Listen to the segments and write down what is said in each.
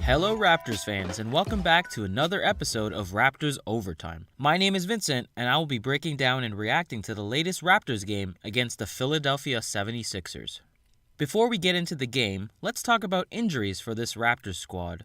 Hello Raptors fans, and welcome back to another episode of Raptors Overtime. My name is Vincent, and I will be breaking down and reacting to the latest Raptors game against the Philadelphia 76ers. Before we get into the game, let's talk about injuries for this Raptors squad.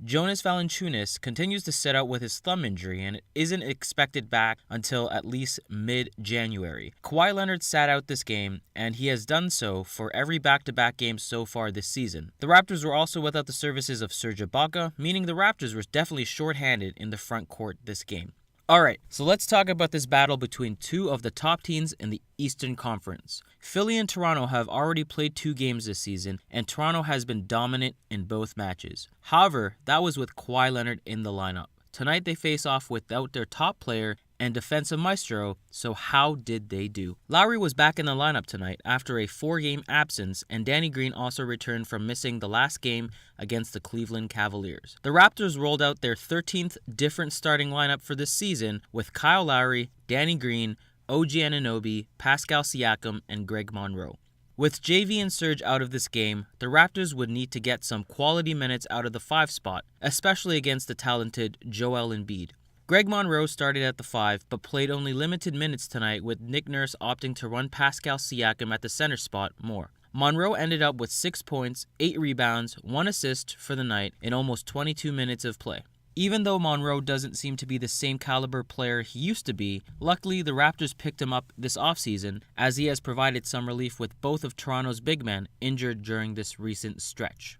Jonas Valanciunas continues to sit out with his thumb injury and isn't expected back until at least mid-January. Kawhi Leonard sat out this game, and he has done so for every back-to-back game so far this season. The Raptors were also without the services of Serge Ibaka, meaning the Raptors were definitely short-handed in the front court this game. Alright, so let's talk about this battle between two of the top teams in the Eastern Conference. Philly and Toronto have already played 2 games this season, and Toronto has been dominant in both matches. However, that was with Kawhi Leonard in the lineup. Tonight they face off without their top player and defensive maestro, so how did they do? Lowry was back in the lineup tonight after a 4-game absence, and Danny Green also returned from missing the last game against the Cleveland Cavaliers. The Raptors rolled out their 13th different starting lineup for this season with Kyle Lowry, Danny Green, OG Anunoby, Pascal Siakam, and Greg Monroe. With JV and Serge out of this game, the Raptors would need to get some quality minutes out of the 5 spot, especially against the talented Joel Embiid. Greg Monroe started at the 5, but played only limited minutes tonight, with Nick Nurse opting to run Pascal Siakam at the center spot more. Monroe ended up with 6 points, 8 rebounds, 1 assist for the night in almost 22 minutes of play. Even though Monroe doesn't seem to be the same caliber player he used to be, luckily the Raptors picked him up this offseason, as he has provided some relief with both of Toronto's big men injured during this recent stretch.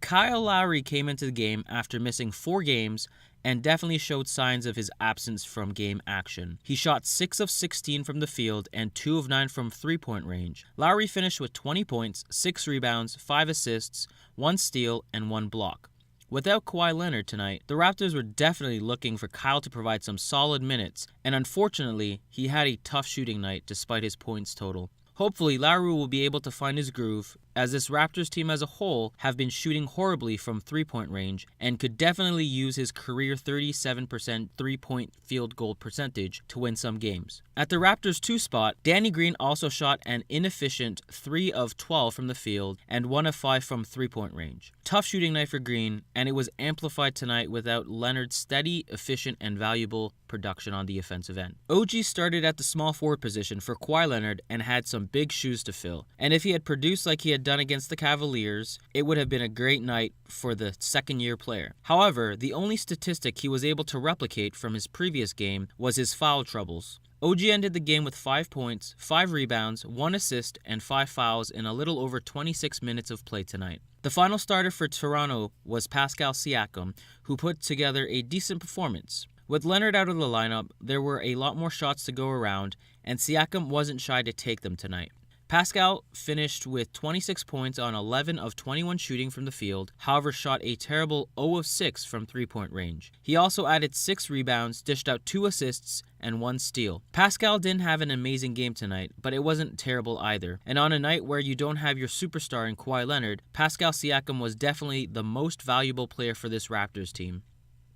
Kyle Lowry came into the game after missing 4 games and definitely showed signs of his absence from game action. He shot 6 of 16 from the field and 2 of 9 from three-point range. Lowry finished with 20 points, 6 rebounds, 5 assists, 1 steal, and 1 block. Without Kawhi Leonard tonight, the Raptors were definitely looking for Kyle to provide some solid minutes, and unfortunately, he had a tough shooting night despite his points total. Hopefully, Lowry will be able to find his groove, as this Raptors team as a whole have been shooting horribly from three-point range and could definitely use his career 37% three-point field goal percentage to win some games. At the Raptors 2 spot, Danny Green also shot an inefficient 3 of 12 from the field and 1 of 5 from three-point range. Tough shooting night for Green, and it was amplified tonight without Leonard's steady, efficient, and valuable production on the offensive end. OG started at the small forward position for Kawhi Leonard and had some big shoes to fill, and if he had produced like he had done against the Cavaliers, it would have been a great night for the second-year player. However, the only statistic he was able to replicate from his previous game was his foul troubles. OG ended the game with 5 points, 5 rebounds, 1 assist, and 5 fouls in a little over 26 minutes of play tonight. The final starter for Toronto was Pascal Siakam, who put together a decent performance. With Leonard out of the lineup, there were a lot more shots to go around, and Siakam wasn't shy to take them tonight. Pascal finished with 26 points on 11 of 21 shooting from the field, however shot a terrible 0 of 6 from three-point range. He also added 6 rebounds, dished out 2 assists, and 1 steal. Pascal didn't have an amazing game tonight, but it wasn't terrible either. And on a night where you don't have your superstar in Kawhi Leonard, Pascal Siakam was definitely the most valuable player for this Raptors team.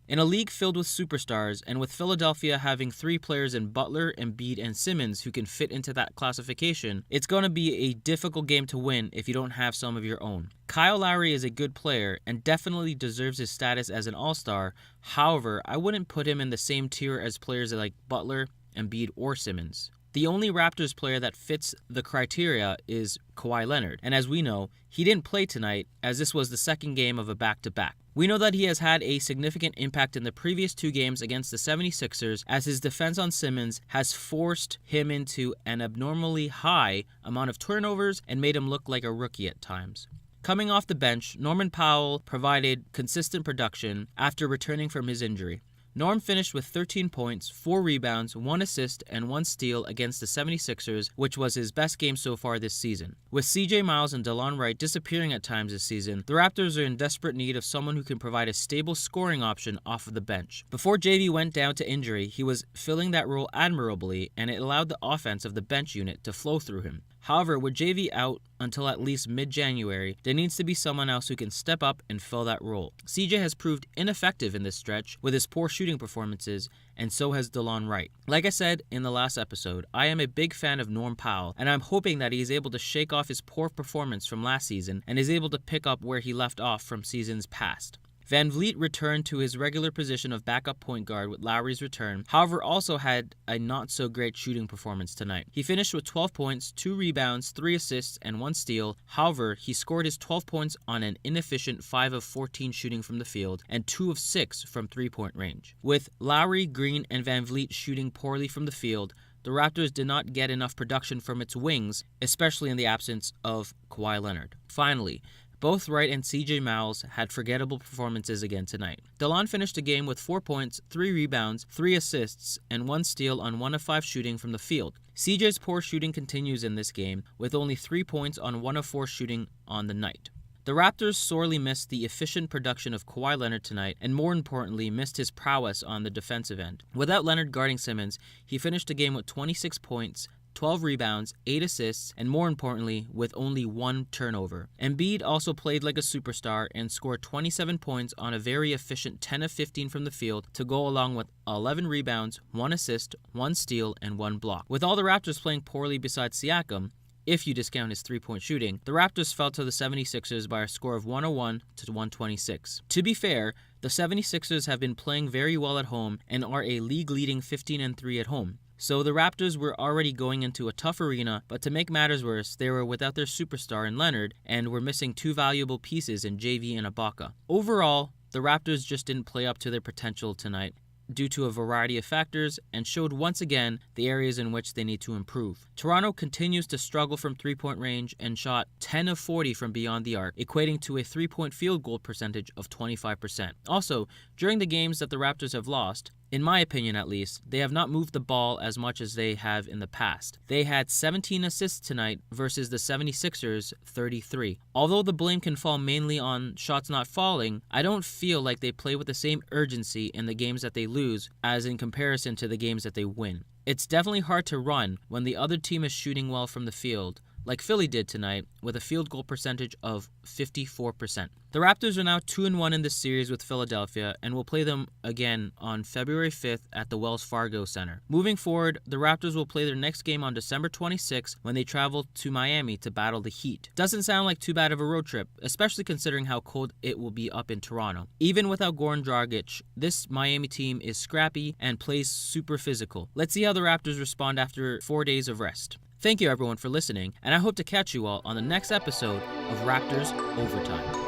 In a league filled with superstars, and with Philadelphia having 3 players in Butler, Embiid, and Simmons who can fit into that classification, it's going to be a difficult game to win if you don't have some of your own. Kyle Lowry is a good player and definitely deserves his status as an all-star. However, I wouldn't put him in the same tier as players like Butler, Embiid, or Simmons. The only Raptors player that fits the criteria is Kawhi Leonard, and as we know, he didn't play tonight as this was the second game of a back-to-back. We know that he has had a significant impact in the previous 2 games against the 76ers, as his defense on Simmons has forced him into an abnormally high amount of turnovers and made him look like a rookie at times. Coming off the bench, Norman Powell provided consistent production after returning from his injury. Norm finished with 13 points, 4 rebounds, 1 assist, and 1 steal against the 76ers, which was his best game so far this season. With CJ Miles and DeLon Wright disappearing at times this season, the Raptors are in desperate need of someone who can provide a stable scoring option off of the bench. Before JV went down to injury, he was filling that role admirably, and it allowed the offense of the bench unit to flow through him. However, with JV out until at least mid-January, there needs to be someone else who can step up and fill that role. CJ has proved ineffective in this stretch with his poor shooting performances, and so has DeLon Wright. Like I said in the last episode, I am a big fan of Norm Powell, and I'm hoping that he is able to shake off his poor performance from last season and is able to pick up where he left off from seasons past. VanVleet returned to his regular position of backup point guard with Lowry's return, however also had a not-so-great shooting performance tonight. He finished with 12 points, 2 rebounds, 3 assists, and 1 steal. However, he scored his 12 points on an inefficient 5 of 14 shooting from the field and 2 of 6 from three-point range. With Lowry, Green, and VanVleet shooting poorly from the field, the Raptors did not get enough production from its wings, especially in the absence of Kawhi Leonard. Finally, both Wright and CJ Miles had forgettable performances again tonight. DeLon finished the game with 4 points, 3 rebounds, 3 assists, and 1 steal on 1 of 5 shooting from the field. CJ's poor shooting continues in this game, with only 3 points on 1 of 4 shooting on the night. The Raptors sorely missed the efficient production of Kawhi Leonard tonight, and more importantly, missed his prowess on the defensive end. Without Leonard guarding Simmons, he finished the game with 26 points, 12 rebounds, 8 assists, and more importantly, with only 1 turnover. Embiid also played like a superstar and scored 27 points on a very efficient 10 of 15 from the field to go along with 11 rebounds, 1 assist, 1 steal, and 1 block. With all the Raptors playing poorly besides Siakam, if you discount his three-point shooting, the Raptors fell to the 76ers by a score of 101 to 126. To be fair, the 76ers have been playing very well at home and are a league-leading 15-3 at home. So the Raptors were already going into a tough arena, but to make matters worse, they were without their superstar in Leonard and were missing 2 valuable pieces in JV and Ibaka. Overall, the Raptors just didn't play up to their potential tonight due to a variety of factors and showed once again the areas in which they need to improve. Toronto continues to struggle from three-point range and shot 10 of 40 from beyond the arc, equating to a three-point field goal percentage of 25%. Also, during the games that the Raptors have lost, in my opinion at least, they have not moved the ball as much as they have in the past. They had 17 assists tonight versus the 76ers' 33. Although the blame can fall mainly on shots not falling, I don't feel like they play with the same urgency in the games that they lose as in comparison to the games that they win. It's definitely hard to run when the other team is shooting well from the field, like Philly did tonight, with a field goal percentage of 54%. The Raptors are now 2-1 in this series with Philadelphia and will play them again on February 5th at the Wells Fargo Center. Moving forward, the Raptors will play their next game on December 26th when they travel to Miami to battle the Heat. Doesn't sound like too bad of a road trip, especially considering how cold it will be up in Toronto. Even without Goran Dragic, this Miami team is scrappy and plays super physical. Let's see how the Raptors respond after 4 days of rest. Thank you everyone for listening, and I hope to catch you all on the next episode of Raptors Overtime.